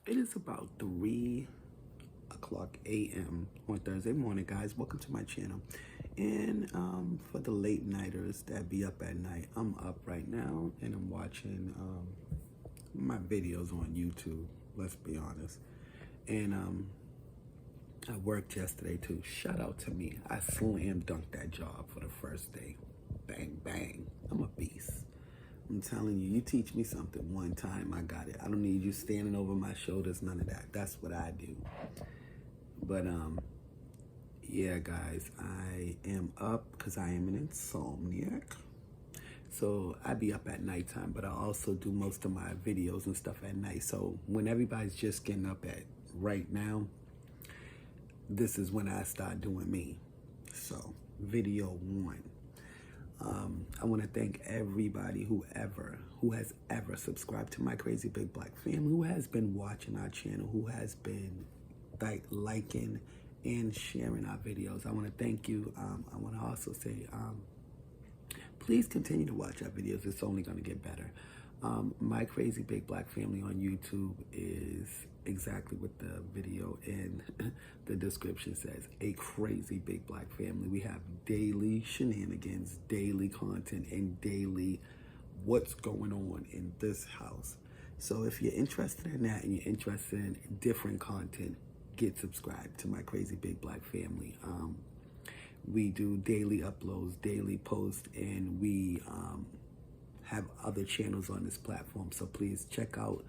It is about 3 o'clock a.m. on Thursday morning, guys. Welcome to my channel. And for the late nighters that be up at night, I'm up right now and I'm watching my videos on YouTube. Let's be honest. And I worked yesterday too. Shout out to me. I slam dunked that job for the first day. Bang, bang. I'm a beast. I'm telling you, you teach me something one time, I got it. I don't need you standing over my shoulders, none of that. That's what I do. But yeah, guys, I am up because I am an insomniac. So I be up at nighttime, but I also do most of my videos and stuff at night. So when everybody's just getting up at right now, this is when I start doing me. So video one. I want to thank everybody who has ever subscribed to my Crazy Big Black family, who has been watching our channel, who has been liking and sharing our videos. I want to thank you. I want to also say, please continue to watch our videos. It's only going to get better. My Crazy Big Black family on YouTube is exactly what the video in the description says, a crazy big black family. We have daily shenanigans, daily content, and daily what's going on in this house. So if you're interested in that and you're interested in different content, get subscribed to my Crazy Big Black family. We do daily uploads, daily posts, and we have other channels on this platform. So please check out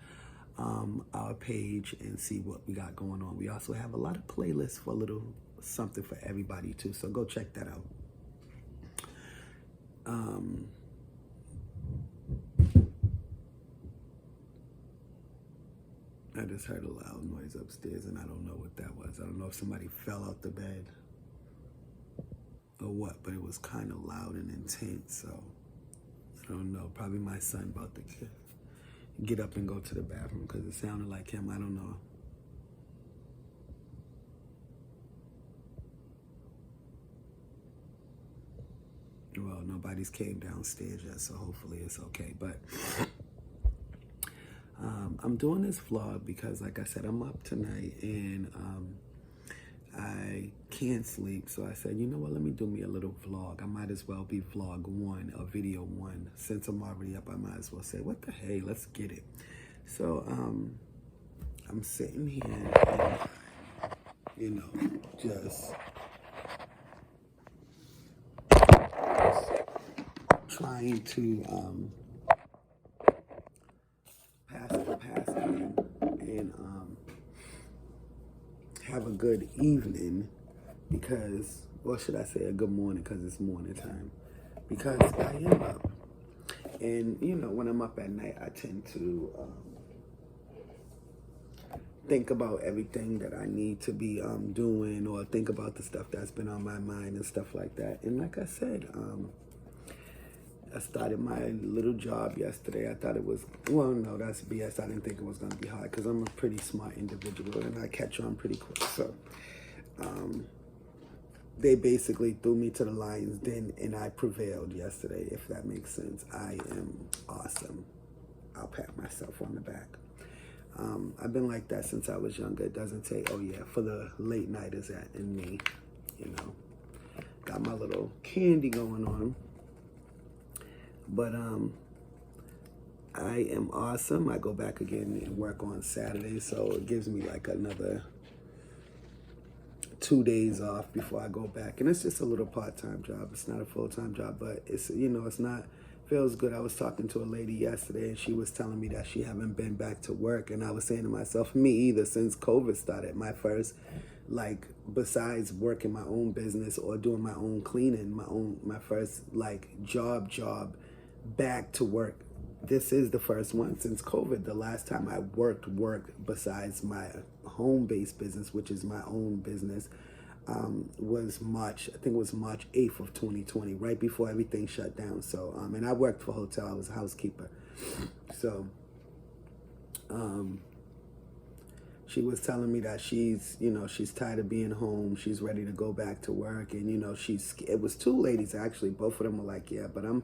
our page and see what we got going on. We also have a lot of playlists for a little something for everybody too. So go check that out. I just heard a loud noise upstairs and I don't know what that was. I don't know if somebody fell out the bed or what, but it was kind of loud and intense. So I don't know, probably my son about to get up and go to the bathroom because it sounded like him. I don't know. Well, nobody's came downstairs yet, so hopefully it's okay. But I'm doing this vlog because, like I said, I'm up tonight and I can't sleep. So I said, you know what, let me do me a little vlog. I might as well be vlog one or video one. Since I'm already up, I might as well say, what the hey, let's get it. So I'm sitting here and, you know, just trying to pass the passing and have a good evening because, or should I say a good morning because it's morning time, because I am up. And, you know, when I'm up at night, I tend to think about everything that I need to be doing, or think about the stuff that's been on my mind and stuff like that. And like I said, I started my little job yesterday. I thought it was, well, no, that's BS. I didn't think it was going to be hard because I'm a pretty smart individual and I catch on pretty quick. So they basically threw me to the lion's den and I prevailed yesterday, if that makes sense. I am awesome. I'll pat myself on the back. I've been like that since I was younger. It doesn't take, oh yeah, for the late nighters in me, you know. Got my little candy going on. But I am awesome. I go back again and work on Saturday, so it gives me like another 2 days off before I go back. And it's just a little part-time job. It's not a full-time job, but it's, you know, it's not, feels good. I was talking to a lady yesterday and she was telling me that she haven't been back to work. And I was saying to myself, me either, since COVID started. My first, like, besides working my own business or doing my own cleaning, my first like job back to work. This is the first one since COVID. The last time I work besides my home-based business, which is my own business, was March, I think it was March 8th of 2020, right before everything shut down. So, and I worked for a hotel. I was a housekeeper. So, she was telling me that she's, you know, she's tired of being home. She's ready to go back to work. And, you know, it was two ladies actually. Both of them were like, yeah, but I'm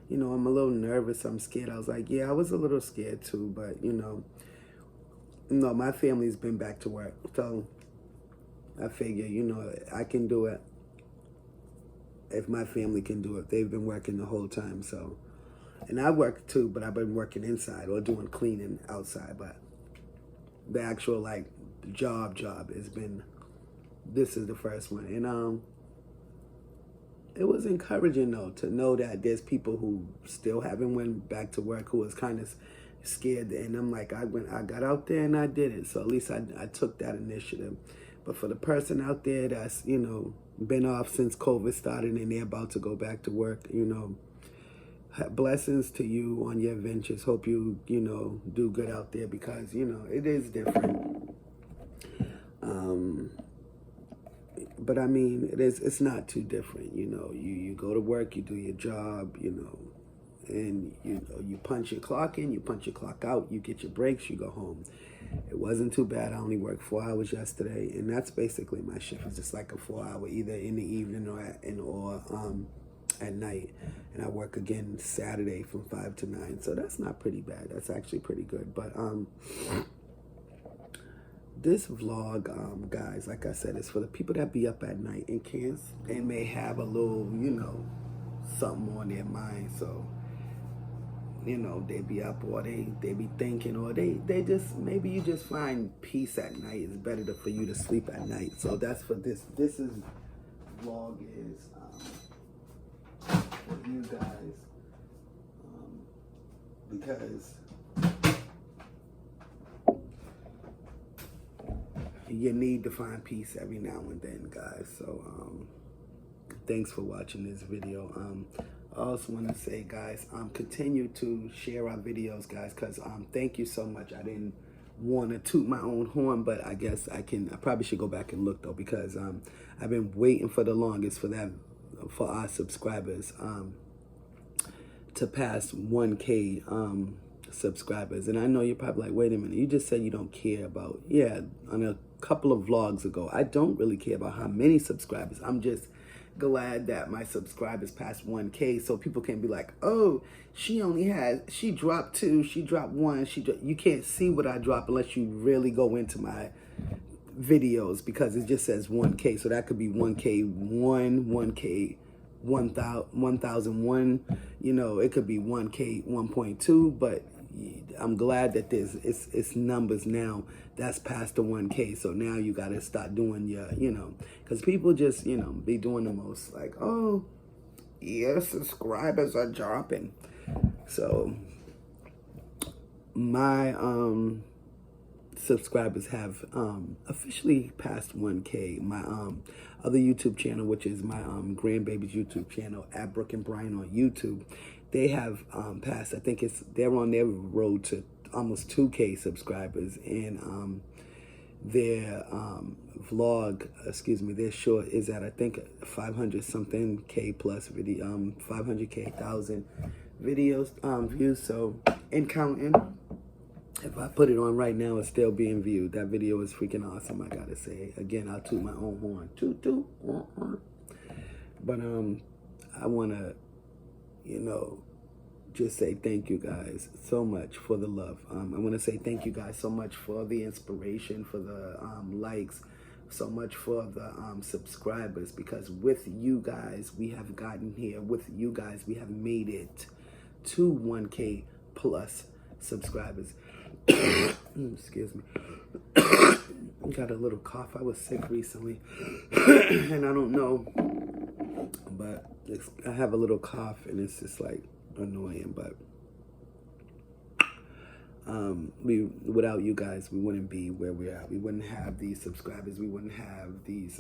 a little nervous. I'm scared. I was like, yeah, I was a little scared too. But, you know, No, my family's been back to work, so I figure, you know, I can do it if my family can do it. They've been working the whole time, so. And I work too, but I've been working inside or doing cleaning outside. But the actual, like, job has been, this is the first one. And it was encouraging, though, to know that there's people who still haven't went back to work, who was kind of scared. And I'm like, I got out there and I did it. So at least I took that initiative. But for the person out there that's, you know, been off since COVID started and they're about to go back to work, you know, blessings to you on your ventures. Hope you, you know, do good out there, because, you know, it is different. But I mean, it's not too different. You know, you go to work, you do your job, you know, and you know, you punch your clock in, you punch your clock out, you get your breaks, you go home. It wasn't too bad. I only worked 4 hours yesterday, and that's basically my shift. It's just like a 4 hour, either in the evening or at night. And I work again Saturday from 5 to 9. So that's not pretty bad. That's actually pretty good. But this vlog, guys, like I said, is for the people that be up at night and can't, and may have a little, you know, something on their mind. So, you know, they be up, or they be thinking, or they just, maybe you just find peace at night. It's better for you to sleep at night. So that's for this. This is vlog is for you guys, because you need to find peace every now and then, guys. So thanks for watching this video. I also want to say, guys, continue to share our videos, guys, because thank you so much. I didn't want to toot my own horn, but I guess I probably should go back and look, though, because I've been waiting for the longest for our subscribers to pass 1K subscribers. And I know you're probably like, wait a minute, you just said you don't care about, yeah, on a couple of vlogs ago, I don't really care about how many subscribers. I'm just glad that my subscribers passed 1K, so people can be like, oh, she dropped 2, she dropped 1, you can't see what I drop unless you really go into my videos, because it just says 1K. So that could be 1K1, 1K 1001, you know, it could be 1K 1.2, but I'm glad that it's numbers now that's past the 1K. So now you got to start doing your, you know, because people just, you know, be doing the most like, oh, your subscribers are dropping. So my subscribers have officially passed 1K. My other YouTube channel, which is my grandbaby's YouTube channel, at Brooke and Brian on YouTube, they have passed, I think they're on their road to almost 2K subscribers. And their vlog, their short is at, I think, 500 something K plus video, 500K, 1,000 videos, views. So, and counting. If I put it on right now, it's still being viewed. That video is freaking awesome, I gotta say. Again, I'll toot my own horn. Toot, toot. But I wanna, you know, just say thank you guys so much for the love. I wanna say thank you guys so much for the inspiration, for the likes, so much for the subscribers, because with you guys, we have gotten here. With you guys, we have made it to 1K plus subscribers. Excuse me. Got a little cough. I was sick recently, and I don't know, but I have a little cough, and it's just like annoying. But without you guys, we wouldn't be where we're at. We wouldn't have these subscribers. We wouldn't have these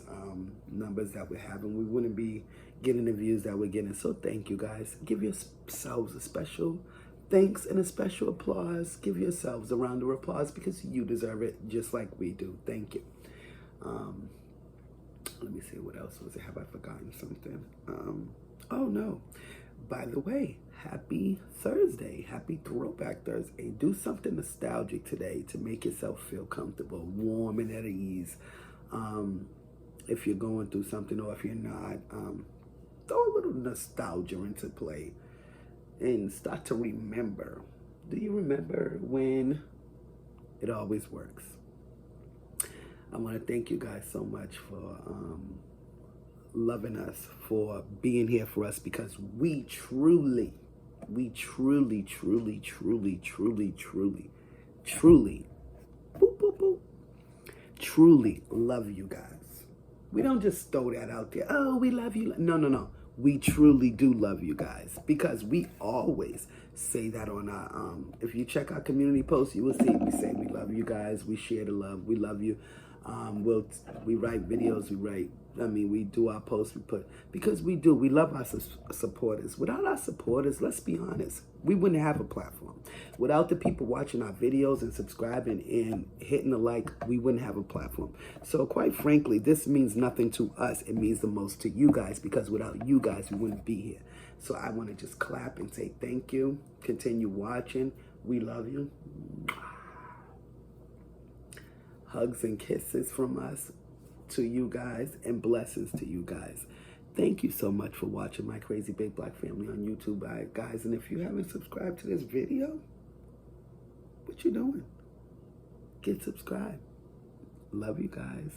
numbers that we're having. We wouldn't be getting the views that we're getting. So thank you guys. Give yourselves a special thanks and a special applause. Give yourselves a round of applause, because you deserve it just like we do. Thank you. Let me see, what else was it? Have I forgotten something? Oh no. By the way, happy Thursday. Happy Throwback Thursday. Do something nostalgic today to make yourself feel comfortable, warm, and at ease. If you're going through something, or if you're not, throw a little nostalgia into play and start to remember. Do you remember when It always works. I want to thank you guys so much for loving us, for being here for us, because we truly, truly, boop, boop, boop, truly love you guys. We don't just throw that out there. Oh, we love you. No. We truly do love you guys, because we always say that on our, if you check our community posts, you will see we say we love you guys. We share the love. We love you. We write videos. We do our posts. Because we do. We love our supporters. Without our supporters, let's be honest, we wouldn't have a platform. Without the people watching our videos and subscribing and hitting the like, we wouldn't have a platform. So quite frankly, this means nothing to us. It means the most to you guys, because without you guys, we wouldn't be here. So I want to just clap and say thank you. Continue watching. We love you. Hugs and kisses from us to you guys, and blessings to you guys. Thank you so much for watching my Crazy Big Black Family on YouTube, guys. And if you haven't subscribed to this video, what you doing? Get subscribed. Love you guys.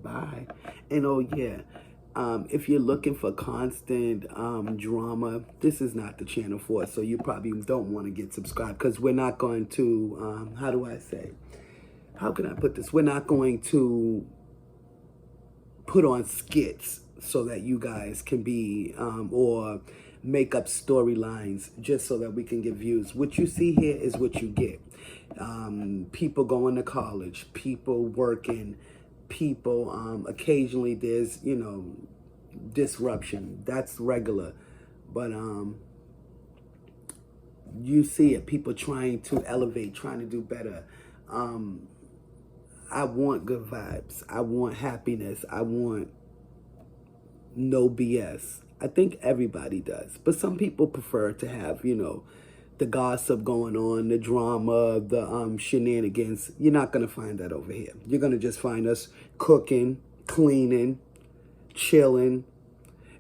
Bye. And oh yeah, if you're looking for constant drama, this is not the channel for it. So you probably don't want to get subscribed, because we're not going to, how can I put this? We're not going to put on skits so that you guys can be, or make up storylines just so that we can get views. What you see here is what you get. People going to college, people working, people, occasionally there's, disruption. That's regular. But you see it, people trying to elevate, trying to do better. I want good vibes. I want happiness. I want no BS. I think everybody does. But some people prefer to have, the gossip going on, the drama, the shenanigans. You're not going to find that over here. You're going to just find us cooking, cleaning, chilling.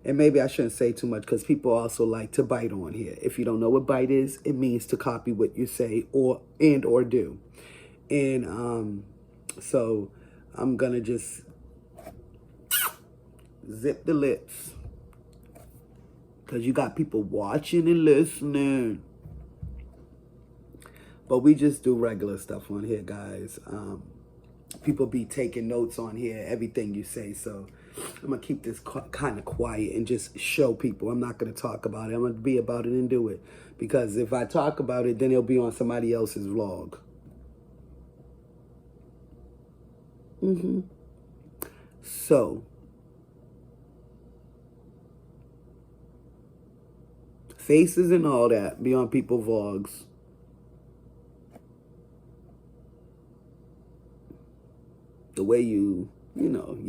And maybe I shouldn't say too much, because people also like to bite on here. If you don't know what bite is, it means to copy what you say or do. And so I'm going to just zip the lips, because you got people watching and listening. But we just do regular stuff on here, guys. People be taking notes on here, everything you say. So I'm going to keep this kind of quiet and just show people. I'm not going to talk about it. I'm going to be about it and do it. Because if I talk about it, then it'll be on somebody else's vlog. So, faces and all that be on people's vlogs. The way your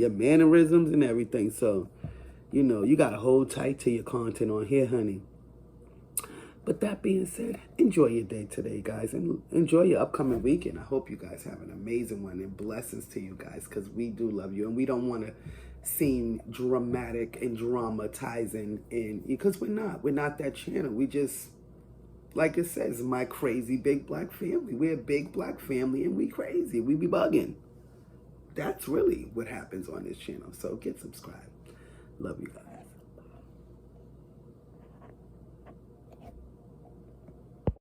mannerisms and everything. So, you got to hold tight to your content on here, honey. But that being said, enjoy your day today, guys, and enjoy your upcoming weekend. I hope you guys have an amazing one, and blessings to you guys, because we do love you, and we don't want to seem dramatic and dramatizing, because we're not that channel. We just, like it says, my Crazy Big Black Family. We're a big black family, and we crazy. We be bugging. That's really what happens on this channel. So get subscribed. Love you guys.